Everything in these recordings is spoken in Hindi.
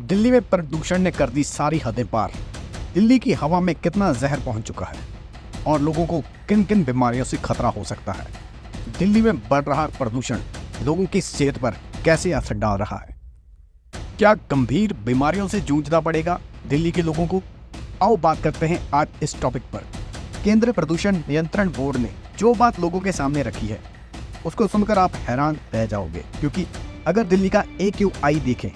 दिल्ली में प्रदूषण ने कर दी सारी हदें पार। दिल्ली की हवा में कितना जहर पहुंच चुका है और लोगों को किन किन बीमारियों से खतरा हो सकता है। दिल्ली में बढ़ रहा प्रदूषण लोगों की सेहत पर कैसे असर डाल रहा है। क्या गंभीर बीमारियों से जूझना पड़ेगा दिल्ली के लोगों को? आओ बात करते हैं आज इस टॉपिक पर। केंद्रीय प्रदूषण नियंत्रण बोर्ड ने जो बात लोगों के सामने रखी है उसको सुनकर आप हैरान रह जाओगे, क्योंकि अगर दिल्ली का AQI देखें,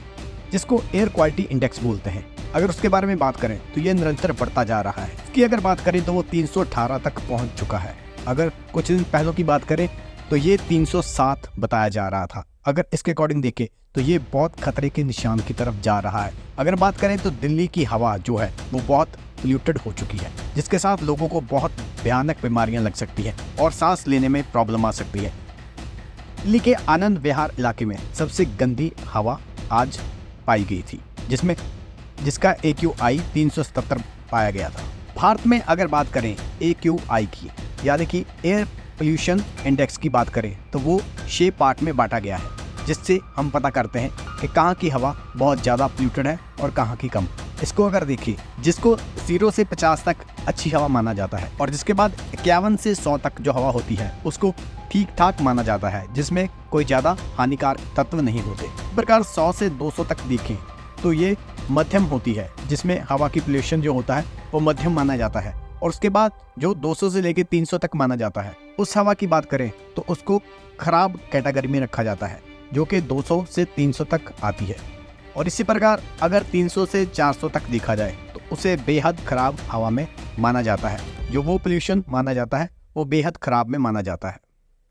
जिसको एयर क्वालिटी इंडेक्स बोलते हैं, अगर उसके बारे में बात करें तो ये निरंतर बढ़ता जा रहा है। इसकी अगर बात करें तो वो 318 तक पहुंच चुका है। अगर कुछ दिन पहले की बात करें तो ये 307 बताया जा रहा था। अगर इसके अकॉर्डिंग देखें तो ये बहुत खतरे के निशान की तरफ जा रहा है। अगर बात करें तो दिल्ली की हवा जो है वो बहुत पोल्यूटेड हो चुकी है, जिसके साथ लोगों को बहुत भयानक बीमारियां लग सकती हैं और सांस लेने में प्रॉब्लम आ सकती है। दिल्ली के आनंद विहार इलाके में सबसे गंदी हवा आज पाई गई थी, जिसका AQI 377 पाया गया था। भारत में अगर बात करें AQI की, यानी कि एयर पोल्यूशन इंडेक्स की बात करें, तो वो 6 पार्ट में बांटा गया है, जिससे हम पता करते हैं कि कहाँ की हवा बहुत ज़्यादा पोल्यूटेड है और कहाँ की कम। इसको अगर देखिए, जिसको 0 से 50 तक अच्छी हवा माना जाता है और जिसके बाद 51 से 100 तक जो हवा होती है उसको ठीक ठाक माना जाता है, जिसमें कोई ज़्यादा हानिकारक तत्व नहीं होते। इस प्रकार 100 से 200 तक देखें तो ये मध्यम होती है, जिसमें हवा की पोल्यूशन जो होता है वो मध्यम माना जाता है। और उसके बाद जो 200 से लेकर 300 तक माना जाता है, उस हवा की बात करें तो उसको खराब कैटेगरी में रखा जाता है, जो कि 200 से 300 तक आती है। और इसी प्रकार अगर 300 से 400 तक देखा जाए तो उसे बेहद खराब हवा में माना जाता है। जो वो पोल्यूशन माना जाता है वो बेहद खराब में माना जाता है।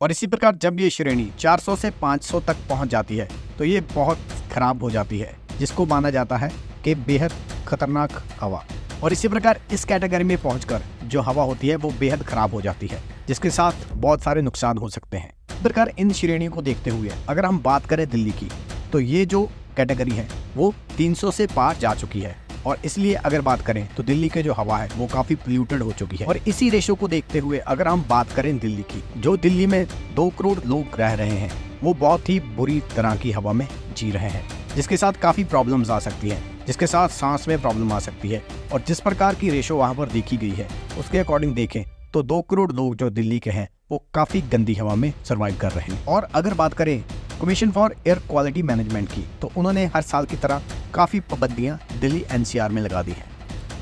और इसी प्रकार जब ये श्रेणी 400 से 500 तक पहुंच जाती है तो ये बहुत खराब हो जाती है, जिसको माना जाता है कि बेहद खतरनाक हवा। और इसी प्रकार इस कैटेगरी में पहुंचकर जो हवा होती है वो बेहद खराब हो जाती है, जिसके साथ बहुत सारे नुकसान हो सकते हैं। इस प्रकार इन श्रेणियों को देखते हुए अगर हम बात करें दिल्ली की, तो ये जो कैटेगरी है वो 300 से पार जा चुकी है। और इसलिए अगर बात करें तो दिल्ली की जो हवा है वो काफ़ी पोल्यूटेड हो चुकी है। और इसी रेशो को देखते हुए अगर हम बात करें दिल्ली की, जो दिल्ली में 2 करोड़ लोग रह रहे हैं, वो बहुत ही बुरी तरह की हवा में जी रहे हैं, जिसके साथ काफ़ी प्रॉब्लम्स आ सकती हैं, जिसके साथ सांस में प्रॉब्लम आ सकती है। और जिस प्रकार की रेशो वहाँ पर देखी गई है उसके अकॉर्डिंग देखें तो 2 करोड़ लोग जो दिल्ली के हैं वो काफ़ी गंदी हवा में सर्वाइव कर रहे हैं। और अगर बात करें commission for air quality management की, तो उन्होंने हर साल की तरह काफ़ी पाबंदियां दिल्ली NCR में लगा दी हैं।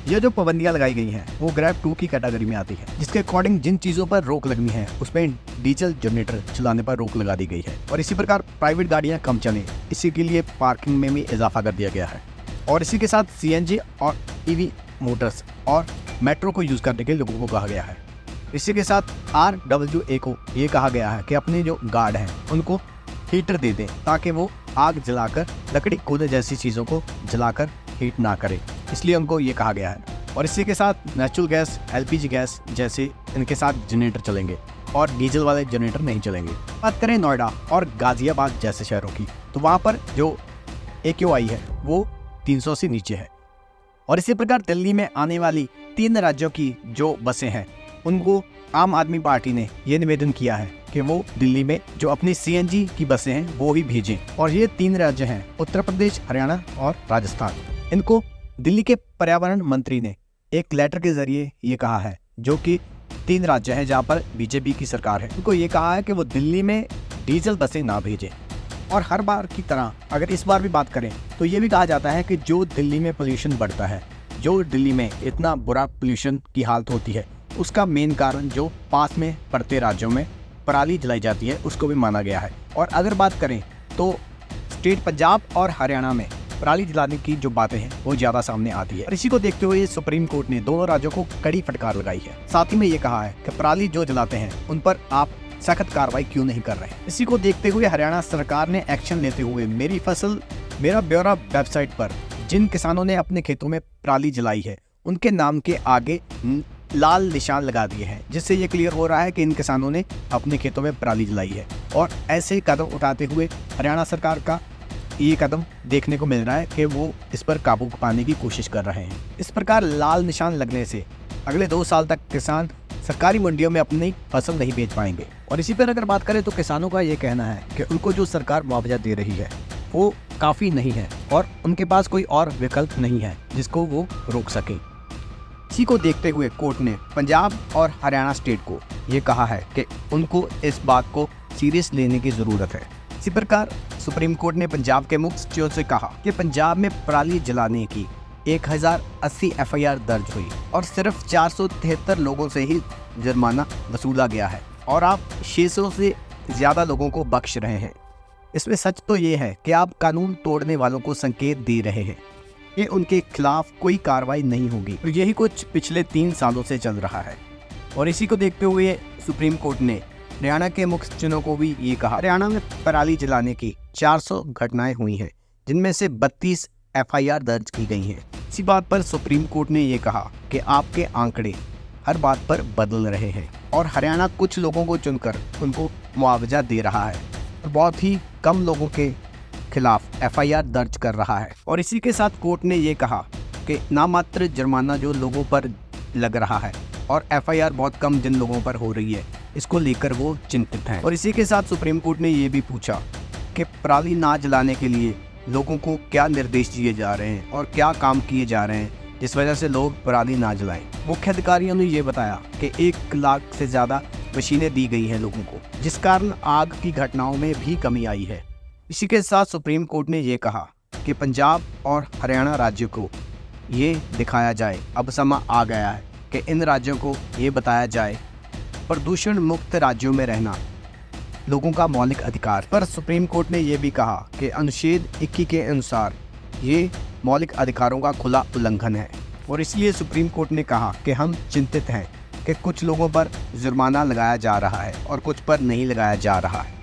ये जो पाबंदियां लगाई गई हैं वो ग्रेड 2 की कैटेगरी में आती है, जिसके अकॉर्डिंग जिन चीज़ों पर रोक लगनी है उसमें डीजल जनरेटर चलाने पर रोक लगा दी गई है। और इसी प्रकार प्राइवेट गाड़ियाँ कम चलें, इसी के लिए पार्किंग में भी इजाफा कर दिया गया है। और इसी के साथ CNG और EV मोटर्स और मेट्रो को यूज़ करने के लोगों को कहा गया है। इसी के साथ RWA को ये कहा गया है कि अपने जो गार्ड हैं उनको हीटर दे दें, ताकि वो आग जलाकर लकड़ी कोयले जैसी चीज़ों को जलाकर हीट ना करें, इसलिए उनको ये कहा गया है। और इसी के साथ नेचुरल गैस, LPG गैस जैसे इनके साथ जनरेटर चलेंगे और डीजल वाले जनरेटर नहीं चलेंगे। बात करें नोएडा और गाजियाबाद जैसे शहरों की, तो वहाँ पर जो AQI है वो 300 से नीचे है। और इसी प्रकार दिल्ली में आने वाली 3 राज्यों की जो बसें हैं उनको आम आदमी पार्टी ने ये निवेदन किया है कि वो दिल्ली में जो अपनी CNG की बसें हैं वो भी भेजें। और ये 3 राज्य हैं, उत्तर प्रदेश, हरियाणा और राजस्थान। इनको दिल्ली के पर्यावरण मंत्री ने एक लेटर के जरिए ये कहा है, जो कि 3 राज्य हैं जहाँ पर BJP की सरकार है, उनको ये कहा है कि वो दिल्ली में डीजल बसें ना भेजें। और हर बार की तरह अगर इस बार भी बात करें तो ये भी कहा जाता है कि जो दिल्ली में पोल्यूशन बढ़ता है, जो दिल्ली में इतना बुरा पोल्यूशन की हालत होती है, उसका मेन कारण जो पास में पड़ते राज्यों में पराली जलाई जाती है उसको भी माना गया है। और अगर बात करें तो स्टेट पंजाब और हरियाणा में पराली जलाने की जो बातें हैं वो ज़्यादा सामने आती है। और इसी को देखते हुए सुप्रीम कोर्ट ने दोनों राज्यों को कड़ी फटकार लगाई है। साथ ही में ये कहा है कि पराली जो जलाते हैं उन पर आप सख्त कार्रवाई क्यों नहीं कर रहे हैं। इसी को देखते हुए हरियाणा सरकार ने एक्शन लेते हुए मेरी फसल मेरा ब्यौरा वेबसाइट पर जिन किसानों ने अपने खेतों में पराली जलाई है उनके नाम के आगे लाल निशान लगा दिए हैं, जिससे ये क्लियर हो रहा है कि इन किसानों ने अपने खेतों में पराली जलाई है। और ऐसे कदम उठाते हुए हरियाणा सरकार का ये कदम देखने को मिल रहा है कि वो इस पर काबू पाने की कोशिश कर रहे हैं। इस प्रकार लाल निशान लगने से अगले 2 साल तक किसान सरकारी मंडियों में अपनी फसल नहीं बेच पाएंगे। और इसी पर अगर बात करें तो किसानों का ये कहना है कि उनको जो सरकार मुआवजा दे रही है वो काफ़ी नहीं है और उनके पास कोई और विकल्प नहीं है जिसको वो रोक सके। इसी को देखते हुए कोर्ट ने पंजाब और हरियाणा स्टेट को ये कहा है कि उनको इस बात को सीरियस लेने की ज़रूरत है। इसी प्रकार सुप्रीम कोर्ट ने पंजाब के मुख्य सचिव से कहा कि पंजाब में पराली जलाने की 1080 FIR दर्ज हुई और सिर्फ 473 लोगों से ही जुर्माना वसूला गया है और आप 600 से ज़्यादा लोगों को बख्श रहे हैं। इसमें सच तो ये है कि आप कानून तोड़ने वालों को संकेत दे रहे हैं कि उनके खिलाफ कोई कार्रवाई नहीं होगी। और यही कुछ पिछले 3 सालों से चल रहा है। और इसी को देखते हुए सुप्रीम कोर्ट ने हरियाणा के मुख्य सचिवों को भी ये कहा। हरियाणा में पराली जलाने की 400 घटनाएं हुई हैं, जिनमें से 32 FIR दर्ज की गई हैं। इसी बात पर सुप्रीम कोर्ट ने ये कहा कि आपके आंकड़े हर बात पर बदल रहे हैं और हरियाणा कुछ लोगों को चुनकर उनको मुआवजा दे रहा है और बहुत ही कम लोगों के खिलाफ FIR दर्ज कर रहा है। और इसी के साथ कोर्ट ने ये कहा कि नामात्र जुर्माना जो लोगों पर लग रहा है और FIR बहुत कम जिन लोगों पर हो रही है, इसको लेकर वो चिंतित हैं। और इसी के साथ सुप्रीम कोर्ट ने ये भी पूछा कि पराली ना जलाने के लिए लोगों को क्या निर्देश दिए जा रहे हैं और क्या काम किए जा रहे हैं जिस वजह से लोग पराली ना जलाएं। मुख्य अधिकारियों ने ये बताया कि 1 लाख से ज़्यादा मशीनें दी गई हैं लोगों को, जिस कारण आग की घटनाओं में भी कमी आई है। इसी के साथ सुप्रीम कोर्ट ने ये कहा कि पंजाब और हरियाणा राज्यों को ये दिखाया जाए, अब समय आ गया है कि इन राज्यों को ये बताया जाए प्रदूषण मुक्त राज्यों में रहना लोगों का मौलिक अधिकार। पर सुप्रीम कोर्ट ने यह भी कहा कि अनुच्छेद 21 के अनुसार ये मौलिक अधिकारों का खुला उल्लंघन है और इसलिए सुप्रीम कोर्ट ने कहा कि हम चिंतित हैं कि कुछ लोगों पर जुर्माना लगाया जा रहा है और कुछ पर नहीं लगाया जा रहा है।